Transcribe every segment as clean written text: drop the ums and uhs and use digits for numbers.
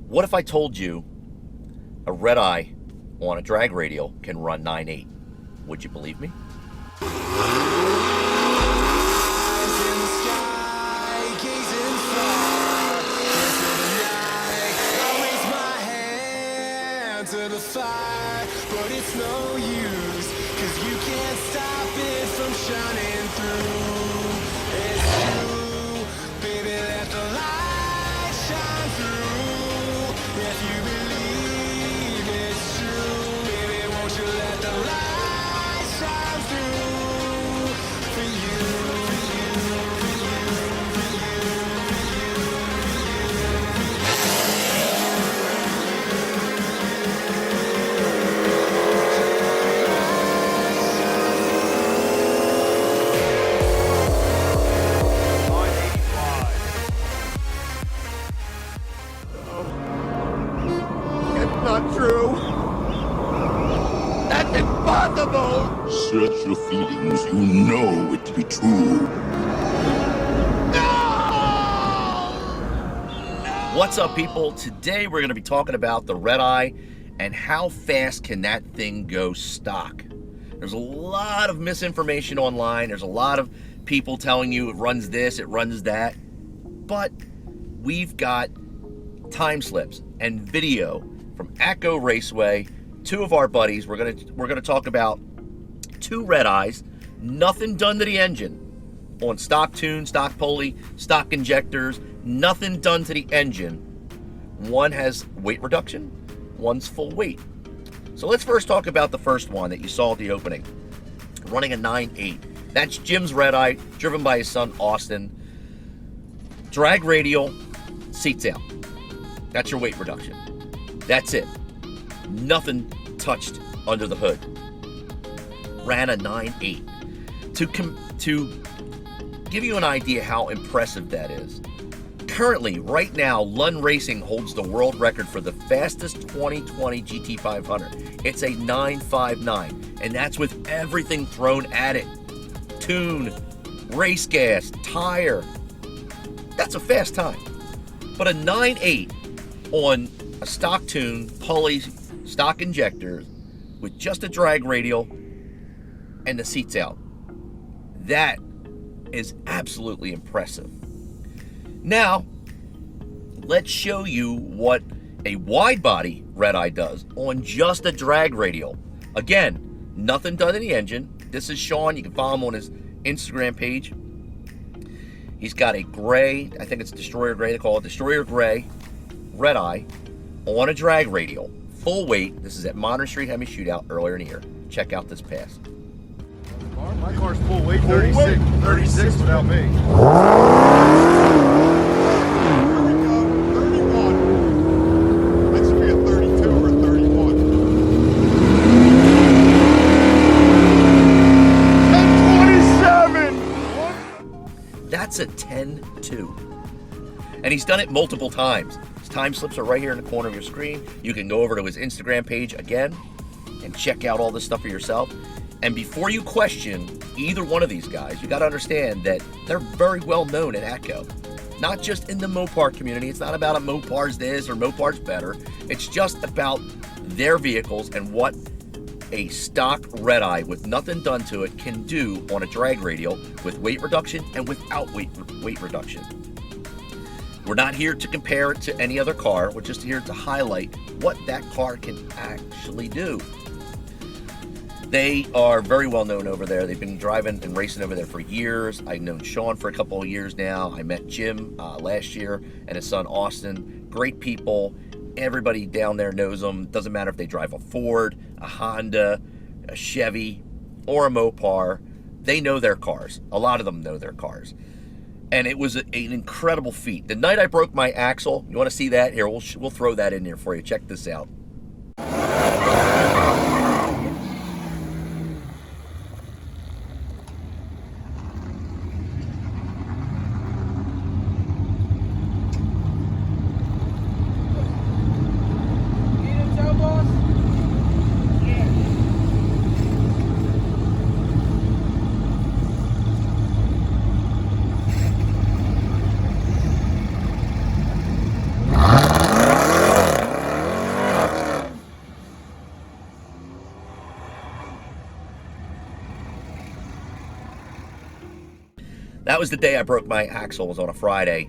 What if I told you a Redeye on a drag radial can run 9.8? Would you believe me? To the fire, but it's no use, 'cause you can't stop it from shining through. It's true, baby, let the light shine through. If you believe it's true, baby, won't you let the light shine through for you, for you, for you, for you, Not true. That's impossible. Search your feelings. You know it to be true. What's up, people? Today we're going to be talking about the Redeye and how fast can that thing go stock. There's a lot of misinformation online. There's a lot of people telling you it runs this, it runs that. But we've got time slips and video from Atco Raceway, two of our buddies. We're gonna talk about two Redeyes, nothing done to the engine on stock tune, stock pulley, stock injectors, nothing done to the engine. One has weight reduction, one's full weight. So let's first talk about the first one that you saw at the opening, running a 9.8. That's Jim's Redeye, driven by his son Austin. Drag radial, seats out. That's your weight reduction. That's it. Nothing touched under the hood. Ran a 9.8. To give you an idea how impressive that is, currently, right now, Lund Racing holds the world record for the fastest 2020 GT500. It's a 9.59, and that's with everything thrown at it. Tune, race gas, tire. That's a fast time. But a 9.8 on a stock tune, pulley, stock injectors, with just a drag radial and the seats out. That is absolutely impressive. Now, let's show you what a wide body Redeye does on just a drag radial. Again, nothing done in the engine. This is Sean. You can follow him on his Instagram page. He's got a gray, I think it's Destroyer Gray, they call it Destroyer Gray Redeye on a drag radial, full weight. This is at Modern Street Hemi Shootout earlier in the year. Check out this pass. My car's full weight, 36, 36 without me. Here we go, 31. That should be a 32 or a 31. 1027! That's a 10.2. And he's done it multiple times. His time slips are right here in the corner of your screen. You can go over to his Instagram page again and check out all this stuff for yourself. And before you question either one of these guys, you got to understand that they're very well known at Atco. Not just in the Mopar community. It's not about a Mopar's this or Mopar's better. It's just about their vehicles and what a stock Redeye with nothing done to it can do on a drag radial with weight reduction and without weight reduction. We're not here to compare it to any other car. We're just here to highlight what that car can actually do. They are very well known over there. They've been driving and racing over there for years. I've known Sean for a couple of years now. I met Jim last year and his son Austin. Great people. Everybody down there knows them. Doesn't matter if they drive a Ford, a Honda, a Chevy, or a Mopar. They know their cars. A lot of them know their cars. And it was an incredible feat. The night I broke my axle, you want to see that? Here, we'll throw that in there for you. Check this out. That was the day I broke my axle. Was on a Friday.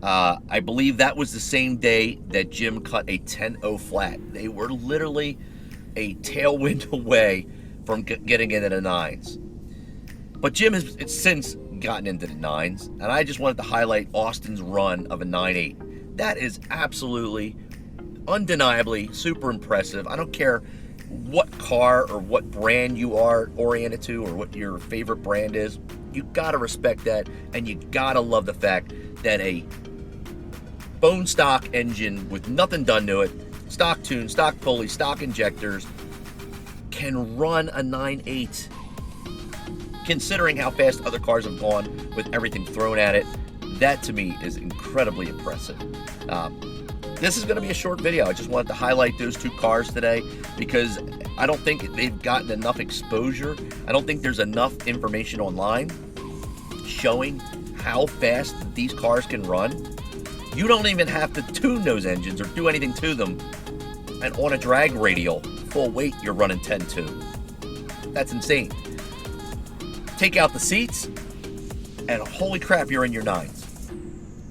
I believe that was the same day that Jim cut a 10.0 flat. They were literally a tailwind away from getting into the 9s. But Jim has since gotten into the 9s, and I just wanted to highlight Austin's run of a 9.8. That is absolutely, undeniably super impressive. I don't care what car or what brand you are oriented to or what your favorite brand is. You gotta respect that, and you gotta love the fact that a bone stock engine with nothing done to it, stock tune, stock pulley, stock injectors, can run a 9.8. Considering how fast other cars have gone with everything thrown at it, that to me is incredibly impressive. This is going to be a short video. I just wanted to highlight those two cars today because I don't think they've gotten enough exposure. I don't think there's enough information online showing how fast these cars can run. You don't even have to tune those engines or do anything to them. And on a drag radial, full weight, you're running 10.2. That's insane. Take out the seats, and holy crap, you're in your 9s.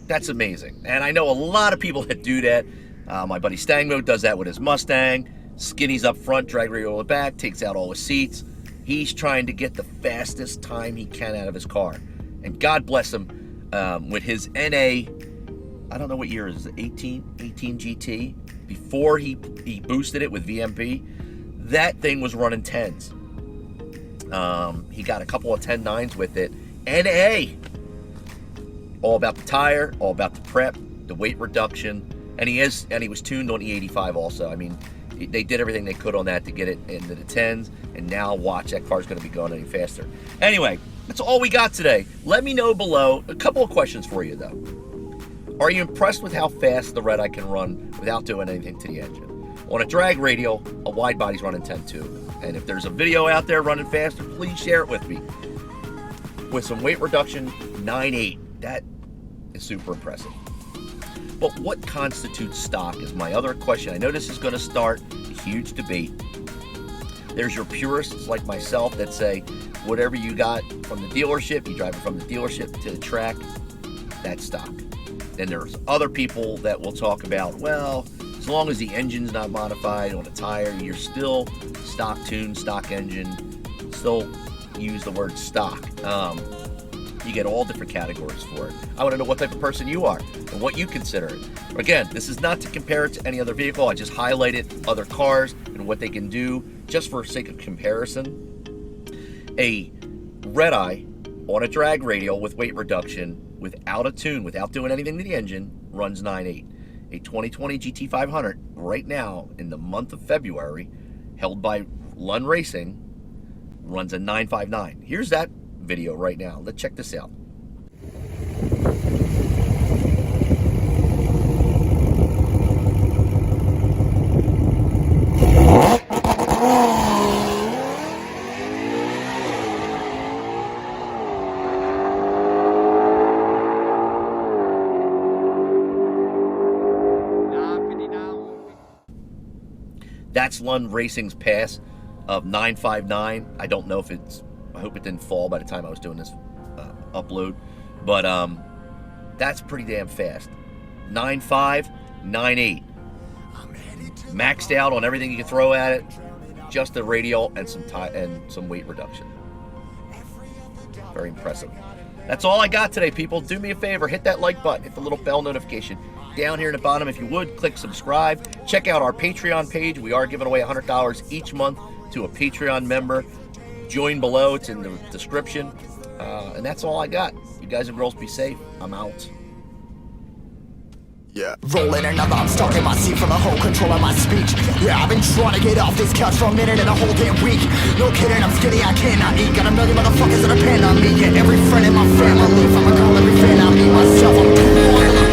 That's amazing. And I know a lot of people that do that. My buddy Stangmo does that with his Mustang. Skinny's up front, drag radial in the back, takes out all the seats. He's trying to get the fastest time he can out of his car. And God bless him with his NA, I don't know what year it is, 18 GT. Before he boosted it with VMP, that thing was running 10s. He got a couple of 10.9s with it. NA! All about the tire, all about the prep, the weight reduction, and he was tuned on E85 also. I mean, they did everything they could on that to get it into the 10s, and now watch, that car's going to be going any faster. Anyway, that's all we got today. Let me know below. A couple of questions for you, though. Are you impressed with how fast the Redeye can run without doing anything to the engine? On a drag radial, a wide body's running 10.2. And if there's a video out there running faster, please share it with me. With some weight reduction, 9.8. That is super impressive. But what constitutes stock is my other question. I know this is going to start a huge debate. There's your purists like myself that say, whatever you got from the dealership, you drive it from the dealership to the track, that's stock. Then there's other people that will talk about, well, as long as the engine's not modified on a tire, you're still stock tune, stock engine, still use the word stock. You get all different categories for it. I want to know what type of person you are and what you consider it. Again, this is not to compare it to any other vehicle. I just highlighted other cars and what they can do just for sake of comparison. A Redeye on a drag radial with weight reduction, without a tune, without doing anything to the engine, runs 9.8. A 2020 GT500 right now in the month of February, held by Lund Racing, runs a 9.59. Here's that video right now. Let's check this out. That's Lund Racing's pass of 9.59. I don't know if it's, I hope it didn't fall by the time I was doing this upload, but that's pretty damn fast. 9.5, 9.8. Maxed out on everything you can throw at it, just the radial and some weight reduction. Very impressive. That's all I got today, people. Do me a favor, hit that like button, hit the little bell notification down here in the bottom. If you would, click subscribe. Check out our Patreon page. We are giving away $100 each month to a Patreon member. Join below. It's in the description. And that's all I got. You guys and girls be safe. I'm out. Yeah. Rolling another, I'm stuck in my seat from the whole control of my speech. Yeah, I've been trying to get off this couch for a minute and a whole damn week. No kidding, I'm skinny, I cannot eat. Got a million motherfuckers that depend on me. Yeah, every friend in my family, if I'ma call every fan, I mean myself, I'm